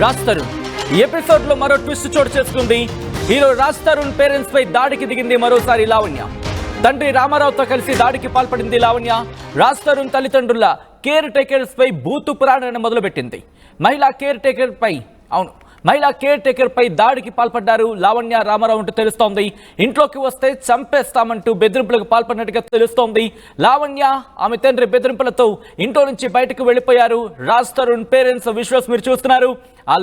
రాజ్ తరుణ్. ఈ ఎపిసోడ్ లో మరో ట్విస్ట్ చోటు చేసుకుంది. హీరో రాజ్ తరుణ్ పేరెంట్స్ పై దాడికి దిగింది మరోసారి లావణ్య. తండ్రి రామారావుతో కలిసి దాడికి పాల్పడింది లావణ్య. రాజ్ తరుణ్ తల్లిదండ్రుల కేర్ టేకర్స్ పై బూతు పురాణాన్ని మొదలుపెట్టింది. మహిళా కేర్ టేకర్ పై దాడికి పాల్పడ్డారు లావణ్య, రామారావు అంటూ తెలుస్తోంది. ఇంట్లోకి వస్తే చంపేస్తామంటూ బెదిరింపులకు పాల్పడినట్టుగా తెలుస్తోంది. లావణ్య, ఆమె తండ్రి బెదిరింపులతో ఇంట్లో నుంచి బయటకు వెళ్లిపోయారు. రాజ్ తరుణ్ పేరెంట్స్ విజువల్స్ మీరు చూస్తున్నారు. ఆ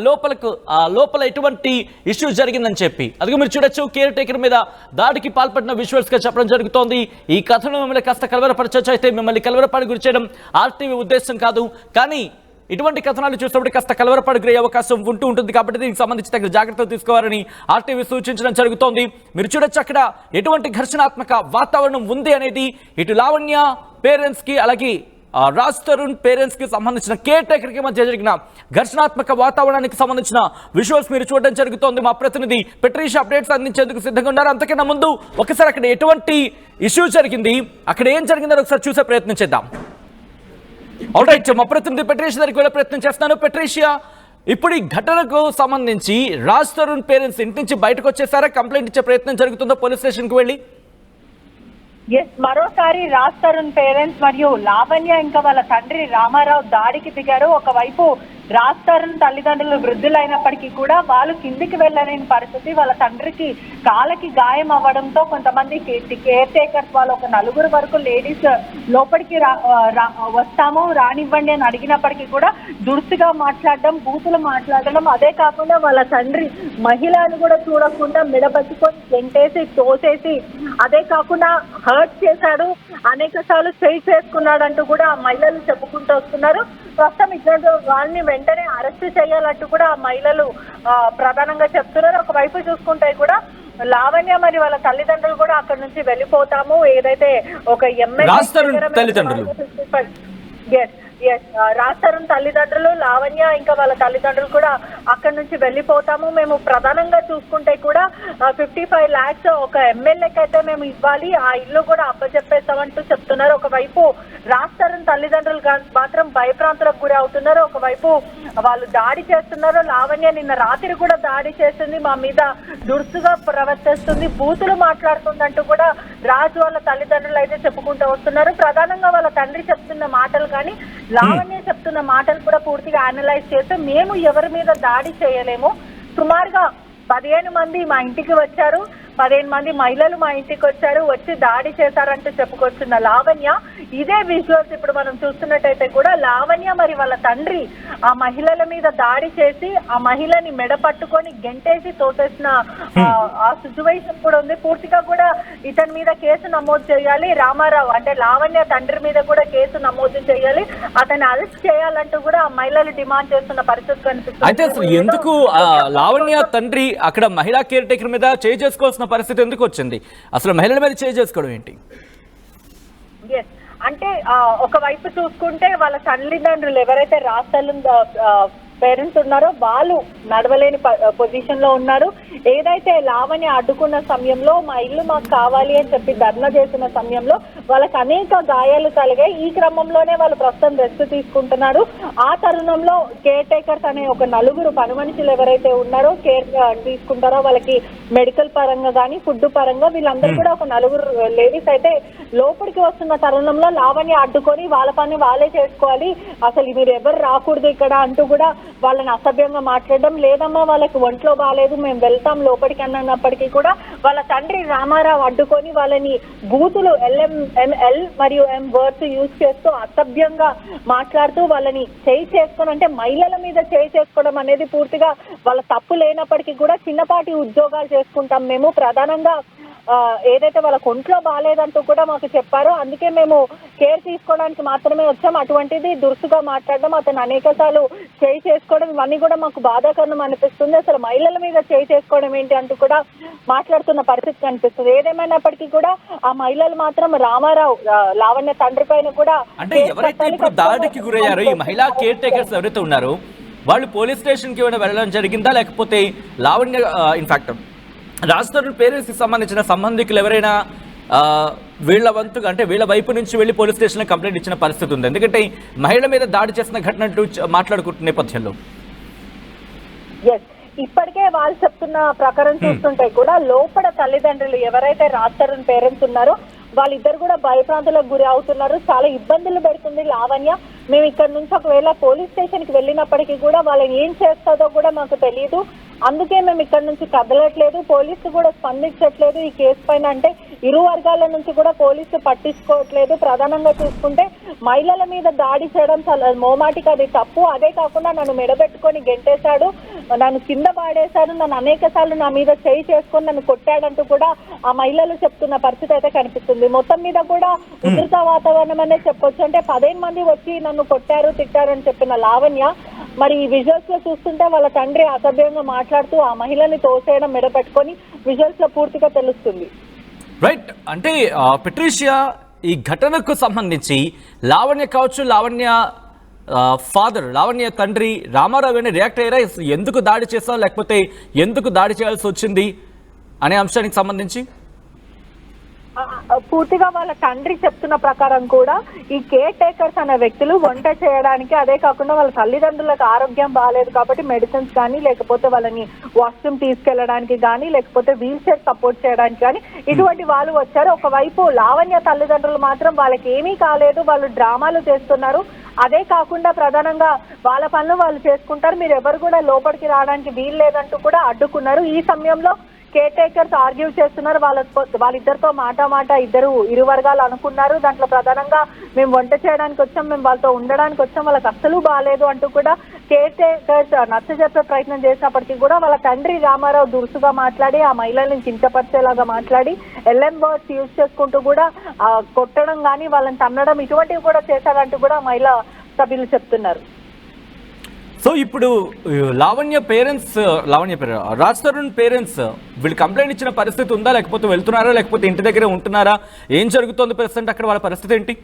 లోపల ఎటువంటి ఇష్యూ జరిగిందని చెప్పి అదిగో మీరు చూడొచ్చు. కేర్ టేకర్ మీద దాడికి పాల్పడిన విజువల్స్ గా చెప్పడం జరుగుతోంది. ఈ కథను మిమ్మల్ని కాస్త కలవరపరచొచ్చు. అయితే మిమ్మల్ని కలవరపాటు గురి చేయడం ఆర్టీవీ ఉద్దేశం కాదు, కానీ ఇటువంటి కథనాలు చూసినప్పుడు కాస్త కలవరపాటు గురయ్యే అవకాశం ఉంటుంది. కాబట్టి దీనికి సంబంధించి తగిన జాగ్రత్తలు తీసుకోవాలని ఆర్టీవీ సూచించడం జరుగుతోంది. మీరు చూడొచ్చు అక్కడ ఎటువంటి ఘర్షణాత్మక వాతావరణం ఉంది అనేది. ఇటు లావణ్య పేరెంట్స్ కి, అలాగే రాజ్ తరుణ్ పేరెంట్స్ కి సంబంధించిన కేర్ టేకర్ కి మధ్య జరిగిన ఘర్షణాత్మక వాతావరణానికి సంబంధించిన విజువల్స్ మీరు చూడడం జరుగుతోంది. మా ప్రతినిధి పెట్రీషియా అప్డేట్స్ అందించేందుకు సిద్ధంగా ఉన్నారు. అంతకన్నా ముందు ఒకసారి అక్కడ ఎటువంటి ఇష్యూ జరిగింది, అక్కడ ఏం జరిగిందని ఒకసారి చూసే ప్రయత్నం చేద్దాం. ఆల్రైట్, మా ప్రతినిధి పెట్రీషియా దగ్గరికి వెళ్ళే ప్రయత్నం చేస్తున్నాను. పెట్రీషియా, ఇప్పుడు ఈ ఘటనకు సంబంధించి రాజ్ తరుణ్ పేరెంట్స్ ఇంటి నుంచి బయటకు వచ్చేసారా? కంప్లైంట్ ఇచ్చే ప్రయత్నం జరుగుతుందో పోలీస్ స్టేషన్ కు వెళ్ళి? మరోసారి రాజ్ తరుణ్ పేరెంట్స్ మరియు లావణ్య ఇంకా వాళ్ళ తండ్రి రామారావు దాడికి దిగారు. ఒకవైపు రాజ్ తరుణ్ తల్లిదండ్రులు వృద్ధులైనప్పటికీ కూడా వాళ్ళు కిందికి వెళ్ళలేని పరిస్థితి. వాళ్ళ తండ్రికి కాళ్ళకి గాయం అవ్వడంతో కొంతమంది కేర్ టేకర్స్ వాళ్ళు ఒక 4 వరకు లేడీస్ లోపలికి వస్తాము రానివ్వండి అని అడిగినప్పటికీ కూడా దురుసుగా మాట్లాడడం, బూతులు మాట్లాడడం, అదే కాకుండా వాళ్ళ తండ్రి మహిళను కూడా చూడకుండా మెడబట్టుకొని వెంటేసి తోసేసి, అదే కాకుండా హర్ట్ చేశాడు, అనేక సార్లు చేయి చేసుకున్నాడంటూ కూడా ఆ మహిళలు చెప్పుకుంటూ వస్తున్నారు. ప్రస్తుతం ఇట్లాంటి వాళ్ళని వెంటనే అరెస్ట్ చేయాలంటూ కూడా ఆ మహిళలు ప్రధానంగా చెప్తున్నారు. ఒకవైపు చూసుకుంటే కూడా లావణ్య మరి వాళ్ళ తల్లిదండ్రులు కూడా అక్కడ నుంచి వెళ్ళిపోతాము, ఏదైతే ఒక రాజ్ తరుణ్ తల్లిదండ్రులు లావణ్య ఇంకా వాళ్ళ తల్లిదండ్రులు కూడా అక్కడ నుంచి వెళ్ళిపోతాము, మేము ప్రధానంగా చూసుకుంటే కూడా 55 lakhs ఒక ఎమ్మెల్యేకి అయితే మేము ఇవ్వాలి, ఆ ఇల్లు కూడా అప్పచెప్పేస్తామంటూ చెప్తున్నారు. ఒకవైపు రాజ్ తరుణ్ తల్లిదండ్రులు మాత్రం భయప్రాంతులకు గురి అవుతున్నారు. ఒకవైపు వాళ్ళు దాడి చేస్తున్నారు. లావణ్య నిన్న రాత్రి కూడా దాడి చేస్తుంది, మా మీద దురుసుగా ప్రవర్తిస్తుంది, బూతులు మాట్లాడుతుందంటూ కూడా రాజు వాళ్ళ తల్లిదండ్రులు అయితే చెప్పుకుంటూ వస్తున్నారు. ప్రధానంగా వాళ్ళ తండ్రి చెప్తున్న మాటలు కానీ లావణ్య చెప్తున్న మాటలు కూడా పూర్తిగా అనలైజ్ చేస్తే మేము ఎవరి మీద దాడి చేయలేము, సుమారుగా 15 మంది మా ఇంటికి వచ్చారు, 15 మంది మహిళలు మా ఇంటికి వచ్చి దాడి చేశారంటూ చెప్పుకొచ్చున్న లావణ్య, ఇదే విజువల్స్ ఇప్పుడు మనం చూస్తున్నట్టయితే కూడా లావణ్య మరి వాళ్ళ తండ్రి ఆ మహిళల మీద దాడి చేసి ఆ మహిళని మెడ పట్టుకొని గెంటేసి తోసేసిన ఆ సిచ్యువేషన్ కూడా ఉంది. పూర్తిగా కూడా ఇతని మీద కేసు నమోదు చేయాలి, రామారావు అంటే లావణ్య తండ్రి మీద కూడా కేసు నమోదు చేయాలి, అతన్ని అరెస్ట్ చేయాలంటూ కూడా ఆ మహిళలు డిమాండ్ చేస్తున్న పరిస్థితి కనిపిస్తుంది. అయితే అసలు ఎందుకు లావణ్య తండ్రి అక్కడ మహిళా కేర్ టేకర్ మీద చేసుకోవాల్సిన పరిస్థితి ఎందుకు వచ్చింది? అసలు మహిళల మీద చేసుకోవడం ఏంటి? అంటే ఒకవైపు చూసుకుంటే వాళ్ళ తల్లిదండ్రులు ఎవరైతే రాజ్ తరుణ్ పేరెంట్స్ ఉన్నారో వాళ్ళు నడవలేని పొజిషన్ లో ఉన్నారు. ఏదైతే లావణ్య అడ్డుకున్న సమయంలో మా ఇల్లు మాకు కావాలి అని చెప్పి ధర్నా చేసిన సమయంలో వాళ్ళకి అనేక గాయాలు కలిగాయి. ఈ క్రమంలోనే వాళ్ళు ప్రస్తుతం రెస్ట్ తీసుకుంటున్నారు. ఆ తరుణంలో కేర్ టేకర్స్ అనే ఒక 4 పని మనుషులు ఎవరైతే ఉన్నారో కేర్ తీసుకుంటారో వాళ్ళకి మెడికల్ పరంగా కానీ ఫుడ్ పరంగా వీళ్ళందరూ కూడా ఒక 4 లేడీస్ అయితే లోపలికి వస్తున్న తరుణంలో లావణ్య అడ్డుకొని వాళ్ళ పని వాళ్ళే చేసుకోవాలి, అసలు మీరు ఎవరు రాకూడదు ఇక్కడ అంటూ కూడా వాళ్ళని అసభ్యంగా మాట్లాడడం, లేదమ్మా వాళ్ళకి ఒంట్లో బాగాలేదు మేము వెళ్తాం లోపలికి అన్నప్పటికీ కూడా వాళ్ళ తండ్రి రామారావు అడ్డుకొని వాళ్ళని బూతులు ఎల్ మరియు ఎం వర్డ్స్ యూజ్ చేస్తూ అసభ్యంగా మాట్లాడుతూ వాళ్ళని చేసుకొని, అంటే మహిళల మీద చేసుకోవడం అనేది పూర్తిగా వాళ్ళ తప్పు లేనప్పటికీ కూడా చిన్నపాటి ఉద్యోగాలు చేసుకుంటాం మేము, ప్రధానంగా ఏదైతే వాళ్ళకు ఒంట్లో బాగాలేదంటూ కూడా మాకు చెప్పారో అందుకే మేము కేర్ తీసుకోవడానికి మాత్రమే వచ్చాం, అటువంటిది దురుసుగా మాట్లాడడం, అతను అనేక సార్లు చేసుకోవడం ఇవన్నీ కూడా మాకు బాధాకరణం అనిపిస్తుంది, అసలు మహిళల మీద చేసుకోవడం ఏంటి అంటూ కూడా మాట్లాడుతున్న పరిస్థితి కనిపిస్తుంది. ఏదేమైనప్పటికీ కూడా ఆ మహిళలు మాత్రం రామారావు లావణ్య తండ్రి పైన కూడా అంటే ఎవరైతే ఇప్పుడు దాడికి గురయ్యారో ఈ మహిళా కేర్ టేకర్స్ ఎవరైతే ఉన్నారో వాళ్ళు పోలీస్ స్టేషన్ కి వెళ్ళడం జరిగిందా, లేకపోతే లావణ్య ఇన్ఫాక్ట్ రాజ్ తరుణ్ పేరెంట్స్ కి సంబంధించిన సంబంధికులు ఎవరైనా వీళ్ళ వంతుగా అంటే వీళ్ళ వైపు నుంచి వెళ్ళి పోలీస్ స్టేషన్లో కంప్లైంట్ ఇచ్చిన పరిస్థితి ఉంది? ఎందుకంటే మహిళ మీద దాడి చేసిన ఘటన మాట్లాడుకుంటున్న నేపథ్యంలో ఎస్, ఇప్పటికే వాళ్ళు చెప్తున్న ప్రకారం చూస్తుంటే కూడా లోపల తల్లిదండ్రులు ఎవరైతే రాజ్ పేరెంట్స్ ఉన్నారో వాళ్ళిద్దరు కూడా భయప్రాంతులకు గురి అవుతున్నారు. చాలా ఇబ్బందులు పెడుతుంది లావణ్య. మేము ఇక్కడ నుంచి ఒకవేళ పోలీస్ స్టేషన్ కి వెళ్ళినప్పటికీ కూడా వాళ్ళని ఏం చేస్తుందో కూడా మాకు తెలియదు. అందుకే మేము ఇక్కడ నుంచి కదలట్లేదు. పోలీసులు కూడా స్పందించట్లేదు ఈ కేసు పైన. అంటే ఇరు వర్గాల నుంచి కూడా పోలీసులు పట్టించుకోవట్లేదు. ప్రధానంగా చూసుకుంటే మహిళల మీద దాడి చేయడం చాలా మోమాటికి అది తప్పు. అదే కాకుండా నన్ను మెడబెట్టుకొని గెంటేశాడు, నన్ను కింద పాడేశాడు, నన్ను అనేక సార్లు నా మీద చేయి చేసుకొని నన్ను కొట్టాడంటూ కూడా ఆ మహిళలు చెప్తున్న పరిస్థితి అయితే కనిపిస్తుంది. మొత్తం మీద కూడా ఉధృత వాతావరణం అనే చెప్పొచ్చు. అంటే 15 మంది వచ్చి నన్ను కొట్టారు తిట్టారు అని చెప్పిన లావణ్య మరి ఈ విజువల్స్ లో చూస్తుంటే వాళ్ళ తండ్రి అసభ్యంగా మాట్లాడుతూ ఆ మహిళని తోసేయడం మెడపెట్టుకొని విజువల్స్ లో పూర్తిగా తెలుస్తుంది. రైట్, అంటే పెట్రిషియా ఈ ఘటనకు సంబంధించి లావణ్య కావచ్చు, లావణ్య ఫాదర్, లావణ్య తండ్రి రామారావు అని రియాక్ట్ అయ్యారా? ఎందుకు దాడి చేస్తావు, లేకపోతే ఎందుకు దాడి చేయాల్సి వచ్చింది అనే అంశానికి సంబంధించి పూర్తిగా వాళ్ళ తండ్రి చెప్తున్న ప్రకారం కూడా ఈ కేర్ టేకర్స్ అనే వ్యక్తులు వంట చేయడానికి, అదే కాకుండా వాళ్ళ తల్లిదండ్రులకు ఆరోగ్యం బాగాలేదు కాబట్టి మెడిసిన్స్ కానీ, లేకపోతే వాళ్ళని వాష్రూమ్ తీసుకెళ్లడానికి కానీ, లేకపోతే వీల్ చైర్ సపోర్ట్ చేయడానికి కానీ ఇటువంటి వాళ్ళు వచ్చారు. ఒకవైపు లావణ్య తల్లిదండ్రులు మాత్రం వాళ్ళకి ఏమీ కాలేదు, వాళ్ళు డ్రామాలు చేస్తున్నారు, అదే కాకుండా ప్రధానంగా వాళ్ళ పనులు వాళ్ళు చేసుకుంటారు, మీరు ఎవరు కూడా లోపలికి రావడానికి వీలు లేదంటూ కూడా అడ్డుకున్నారు. ఈ సమయంలో కేర్ టేకర్స్ ఆర్గ్యూ చేస్తున్నారు. వాళ్ళిద్దరితో మాట ఇరు వర్గాలు అనుకున్నారు. దాంట్లో ప్రధానంగా మేము వంట చేయడానికి వచ్చాం, మేము వాళ్ళతో ఉండడానికి వచ్చాం, వాళ్ళకి అస్సలు బాగాలేదు అంటూ కూడా కేర్ టేకర్స్ నచ్చజెప్పే ప్రయత్నం చేసినప్పటికీ కూడా వాళ్ళ తండ్రి రామారావు దురుసుగా మాట్లాడి ఆ మహిళల్ని కించపరిచేలాగా మాట్లాడి ఎల్ఎం వర్డ్స్ యూజ్ చేసుకుంటూ కూడా కొట్టడం కానీ వాళ్ళని తన్నడం ఇటువంటివి కూడా చేశారంటూ కూడా మహిళా సభ్యులు చెప్తున్నారు. సో ఇప్పుడు లావణ్య పేరెంట్స్, రాజ్ తరుణ్ పేరెంట్స్ వీళ్ళు కంప్లైంట్ ఇచ్చిన పరిస్థితి ఉందా, లేకపోతే వెళ్తున్నారా, లేకపోతే ఇంటి దగ్గరే ఉంటున్నారా, ఏం జరుగుతోంది ప్రస్తుతం అక్కడ వాళ్ళ పరిస్థితి ఏంటి?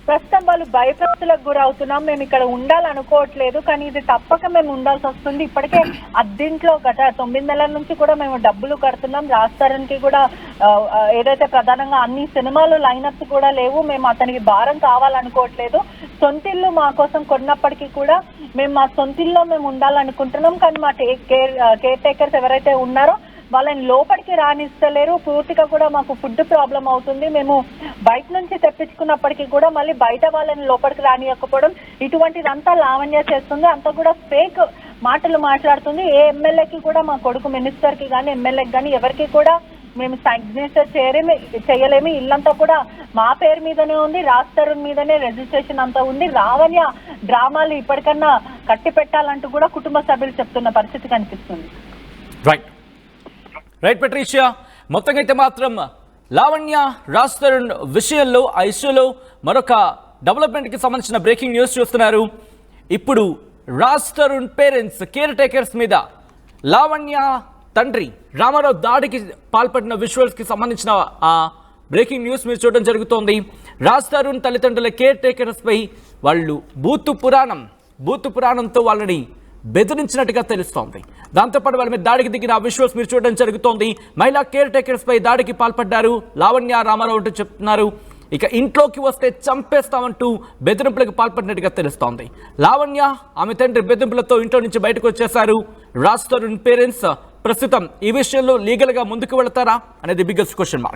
ప్రస్తుతం వాళ్ళు భయప్రాంతులకు గురవుతున్నాం, మేము ఇక్కడ ఉండాలనుకోవట్లేదు, కానీ ఇది తప్పక మేము ఉండాల్సి వస్తుంది. ఇప్పటికే అద్దెంట్లో గత 9 నెలల నుంచి కూడా మేము డబ్బులు కడుతున్నాం. రాజ్ తరుణ్ కి కూడా ఏదైతే ప్రధానంగా అన్ని సినిమాలు లైనప్స్ కూడా లేవు, మేము అతనికి భారం కావాలనుకోవట్లేదు. సొంతిల్లు మా కోసం కొన్నప్పటికీ కూడా మేము మా సొంతిల్లో మేము ఉండాలనుకుంటున్నాం. కానీ మా కేర్ టేకర్స్ ఎవరైతే ఉన్నారో వాళ్ళని లోపలికి రానిస్తలేరు. పూర్తిగా కూడా మాకు ఫుడ్ ప్రాబ్లం అవుతుంది. మేము బయట నుంచి తెప్పించుకున్నప్పటికీ కూడా మళ్ళీ బయట వాళ్ళని లోపలికి రానియకపోవడం, ఇటువంటిదంతా లావణ్య చేస్తుంది. అంతా కూడా ఫేక్ మాటలు మాట్లాడుతుంది. ఏ ఎమ్మెల్యేకి కూడా మా కొడుకు మినిస్టర్ కి కానీ ఎమ్మెల్యేకి కానీ ఎవరికి కూడా మేము సిగ్నేచర్ చేయలేము. ఇల్లంతా కూడా మా పేరు మీదనే ఉంది, రాజ్ తరుణ్ మీదనే రిజిస్ట్రేషన్ అంతా ఉంది. లావణ్య డ్రామాలు ఇప్పటికన్నా కట్టి పెట్టాలంటూ కూడా కుటుంబ సభ్యులు చెప్తున్న పరిస్థితి కనిపిస్తుంది. రైట్ పెట్రిషియా, మొత్తంగా అయితే మాత్రం లావణ్య రాజ్ తరుణ్ విషయంలో ఆ ఇష్యూలో మరొక డెవలప్మెంట్కి సంబంధించిన బ్రేకింగ్ న్యూస్ చూస్తున్నారు. ఇప్పుడు Raj Tarun parents caretakers మీద లావణ్య తండ్రి రామారావు దాడికి పాల్పడిన విజువల్స్కి సంబంధించిన ఆ బ్రేకింగ్ న్యూస్ మీరు చూడడం జరుగుతోంది. రాజ్ తరుణ్ తల్లిదండ్రుల కేర్ టేకర్స్ పై వాళ్ళు బూతు పురాణంతో వాళ్ళని బెదిరించినట్టుగా తెలుస్తోంది. దాంతోపాటు వాళ్ళ మీద దాడికి దిగిన విజువల్స్ మీరు చూడడం జరుగుతోంది. మహిళా కేర్ టేకర్స్ పై దాడికి పాల్పడ్డారు లావణ్య రామారావు అంటూ చెప్తున్నారు. ఇక ఇంట్లోకి వస్తే చంపేస్తామంటూ బెదిరింపులకు పాల్పడినట్టుగా తెలుస్తోంది. లావణ్య ఆమె తండ్రి బెదిరింపులతో ఇంట్లో నుంచి బయటకు వచ్చేశారు. రాజ్ తరుణ్ పేరెంట్స్ ప్రస్తుతం ఈ విషయంలో లీగల్ గా ముందుకు వెళతారా అనేది బిగ్గెస్ట్ క్వశ్చన్ మార్క్.